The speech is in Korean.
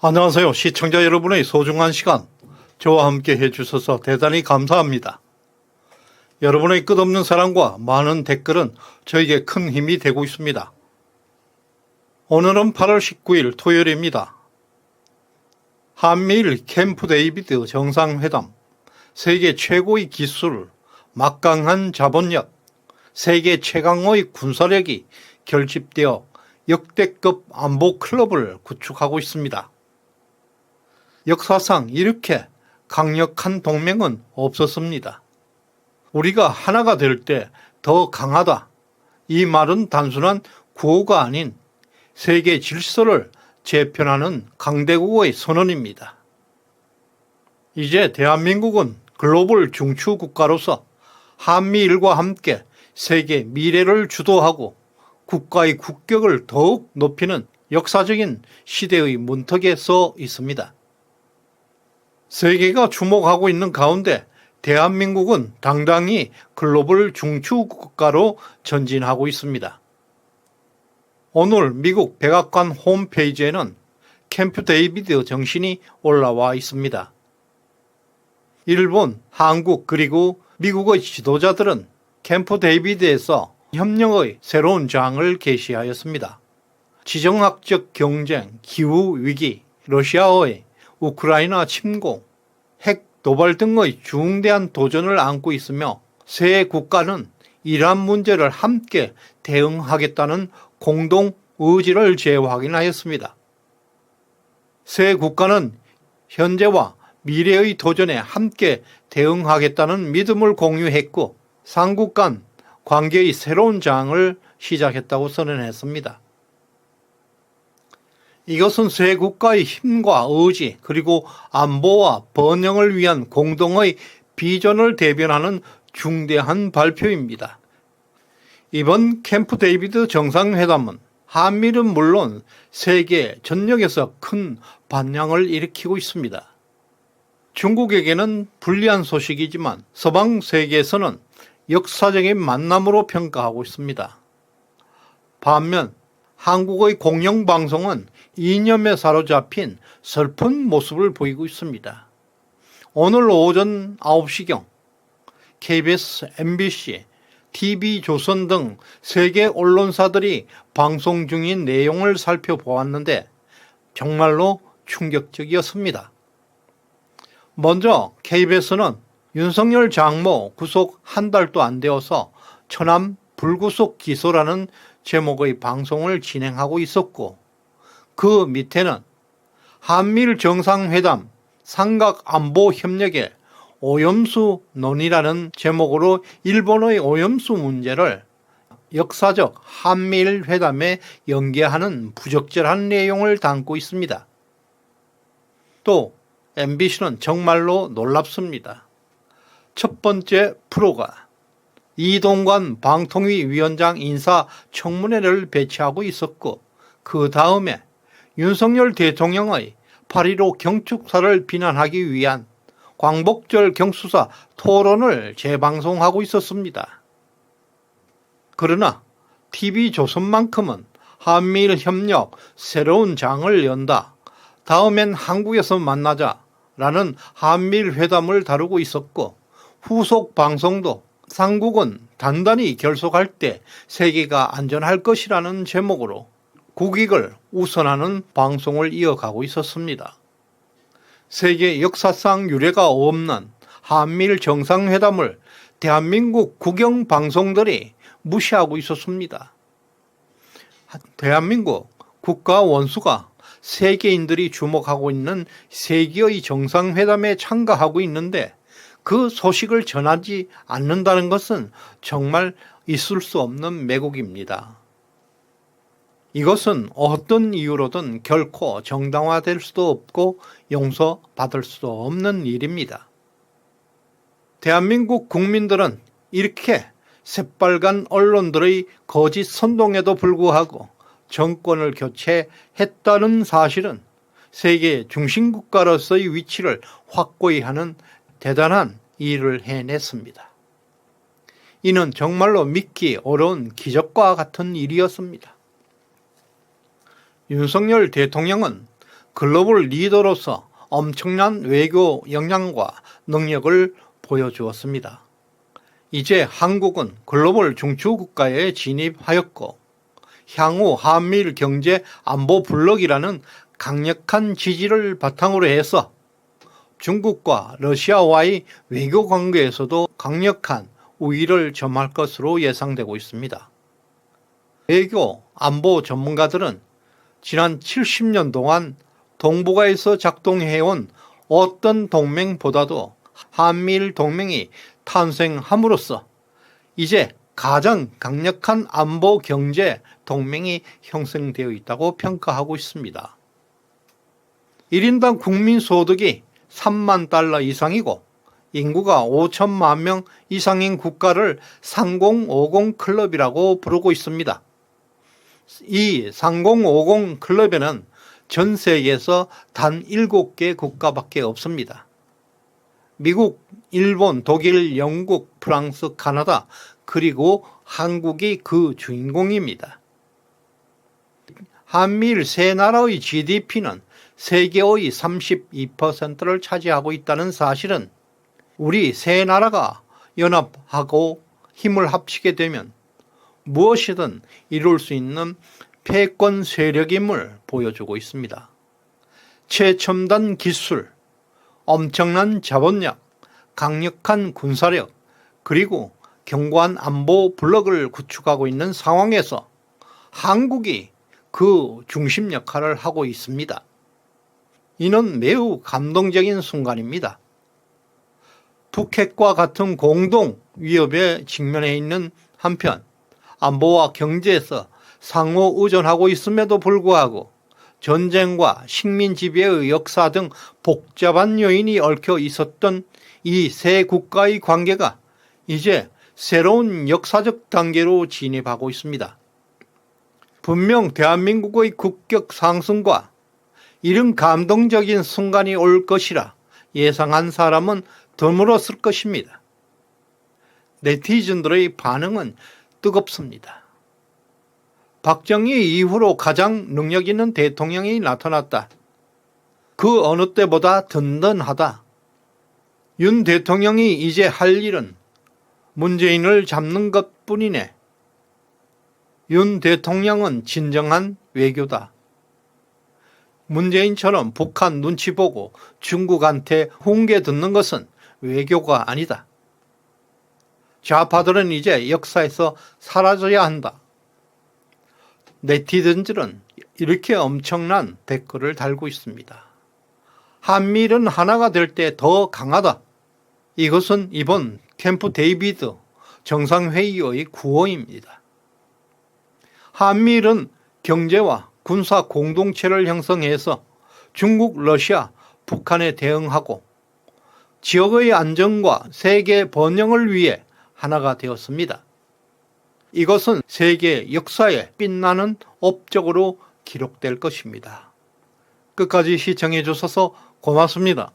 안녕하세요. 시청자 여러분의 소중한 시간 저와 함께 해주셔서 대단히 감사합니다. 여러분의 끝없는 사랑과 많은 댓글은 저에게 큰 힘이 되고 있습니다. 오늘은 8월 19일 토요일입니다. 한미일 캠프 데이비드 정상회담, 세계 최고의 기술, 막강한 자본력, 세계 최강의 군사력이 결집되어 역대급 안보 클럽을 구축하고 있습니다. 역사상 이렇게 강력한 동맹은 없었습니다. 우리가 하나가 될 때 더 강하다. 이 말은 단순한 구호가 아닌 세계 질서를 재편하는 강대국의 선언입니다. 이제 대한민국은 글로벌 중추 국가로서 한미일과 함께 세계 미래를 주도하고 국가의 국격을 더욱 높이는 역사적인 시대의 문턱에 서 있습니다. 세계가 주목하고 있는 가운데 대한민국은 당당히 글로벌 중추 국가로 전진하고 있습니다. 오늘 미국 백악관 홈페이지에는 캠프 데이비드 정신이 올라와 있습니다. 일본, 한국 그리고 미국의 지도자들은 캠프 데이비드에서 협력의 새로운 장을 게시하였습니다. 지정학적 경쟁, 기후위기, 러시아의 우크라이나 침공, 핵 도발 등의 중대한 도전을 안고 있으며 세 국가는 이러한 문제를 함께 대응하겠다는 공동 의지를 재확인하였습니다. 세 국가는 현재와 미래의 도전에 함께 대응하겠다는 믿음을 공유했고 삼국 간 관계의 새로운 장을 시작했다고 선언했습니다. 이것은 세 국가의 힘과 의지 그리고 안보와 번영을 위한 공동의 비전을 대변하는 중대한 발표입니다. 이번 캠프 데이비드 정상회담은 한미일은 물론 세계 전역에서 큰 반향을 일으키고 있습니다. 중국에게는 불리한 소식이지만 서방 세계에서는 역사적인 만남으로 평가하고 있습니다. 반면 한국의 공영방송은 이념에 사로잡힌 슬픈 모습을 보이고 있습니다. 오늘 오전 9시경 KBS, MBC, TV조선 등 세계 언론사들이 방송 중인 내용을 살펴보았는데 정말로 충격적이었습니다. 먼저 KBS는 윤석열 장모 구속 한 달도 안 되어서 천안 불구속 기소라는 제목의 방송을 진행하고 있었고 그 밑에는 한미일 정상회담 삼각안보협력의 오염수 논의라는 제목으로 일본의 오염수 문제를 역사적 한미일 회담에 연계하는 부적절한 내용을 담고 있습니다. 또 MBC는 정말로 놀랍습니다. 첫 번째 프로가 이동관 방통위 위원장 인사청문회를 배치하고 있었고 그 다음에 윤석열 대통령의 8.15 경축사를 비난하기 위한 광복절 경수사 토론을 재방송하고 있었습니다. 그러나 TV조선만큼은 한미일 협력 새로운 장을 연다. 다음엔 한국에서 만나자 라는 한미일 회담을 다루고 있었고 후속 방송도 삼국은 단단히 결속할 때 세계가 안전할 것이라는 제목으로 국익을 우선하는 방송을 이어가고 있었습니다. 세계 역사상 유례가 없는 한미일 정상회담을 대한민국 국영 방송들이 무시하고 있었습니다. 대한민국 국가 원수가 세계인들이 주목하고 있는 세계의 정상회담에 참가하고 있는데 그 소식을 전하지 않는다는 것은 정말 있을 수 없는 매국입니다. 이것은 어떤 이유로든 결코 정당화될 수도 없고 용서받을 수도 없는 일입니다. 대한민국 국민들은 이렇게 새빨간 언론들의 거짓 선동에도 불구하고 정권을 교체했다는 사실은 세계 중심국가로서의 위치를 확고히 하는 대단한 일을 해냈습니다. 이는 정말로 믿기 어려운 기적과 같은 일이었습니다. 윤석열 대통령은 글로벌 리더로서 엄청난 외교 역량과 능력을 보여주었습니다. 이제 한국은 글로벌 중추국가에 진입하였고 향후 한미일 경제 안보 블록이라는 강력한 지지를 바탕으로 해서 중국과 러시아와의 외교 관계에서도 강력한 우위를 점할 것으로 예상되고 있습니다. 외교 안보 전문가들은 지난 70년 동안 동북아에서 작동해온 어떤 동맹보다도 한미일 동맹이 탄생함으로써 이제 가장 강력한 안보 경제 동맹이 형성되어 있다고 평가하고 있습니다. 1인당 국민소득이 3만 달러 이상이고 인구가 5천만 명 이상인 국가를 3050 클럽이라고 부르고 있습니다. 이 3050 클럽에는 전 세계에서 단 7개 국가밖에 없습니다. 미국, 일본, 독일, 영국, 프랑스, 카나다, 그리고 한국이 그 주인공입니다. 한미일 세 나라의 GDP는 세계의 32%를 차지하고 있다는 사실은 우리 세 나라가 연합하고 힘을 합치게 되면 무엇이든 이룰 수 있는 패권 세력임을 보여주고 있습니다. 최첨단 기술, 엄청난 자본력, 강력한 군사력, 그리고 견고한 안보 블록을 구축하고 있는 상황에서 한국이 그 중심 역할을 하고 있습니다. 이는 매우 감동적인 순간입니다. 북핵과 같은 공동 위협에 직면해 있는 한편 안보와 경제에서 상호 의존하고 있음에도 불구하고 전쟁과 식민 지배의 역사 등 복잡한 요인이 얽혀 있었던 이 세 국가의 관계가 이제 새로운 역사적 단계로 진입하고 있습니다. 분명 대한민국의 국격 상승과 이런 감동적인 순간이 올 것이라 예상한 사람은 드물었을 것입니다. 네티즌들의 반응은 뜨겁습니다. 박정희 이후로 가장 능력 있는 대통령이 나타났다. 그 어느 때보다 든든하다. 윤 대통령이 이제 할 일은 문재인을 잡는 것뿐이네. 윤 대통령은 진정한 외교다. 문재인처럼 북한 눈치 보고 중국한테 훈계 듣는 것은 외교가 아니다. 좌파들은 이제 역사에서 사라져야 한다. 네티즌들은 이렇게 엄청난 댓글을 달고 있습니다. 한미일은 하나가 될 때 더 강하다. 이것은 이번 캠프 데이비드 정상회의의 구호입니다. 한미일은 경제와 군사 공동체를 형성해서 중국, 러시아, 북한에 대응하고 지역의 안정과 세계 번영을 위해 하나가 되었습니다. 이것은 세계 역사에 빛나는 업적으로 기록될 것입니다. 끝까지 시청해 주셔서 고맙습니다.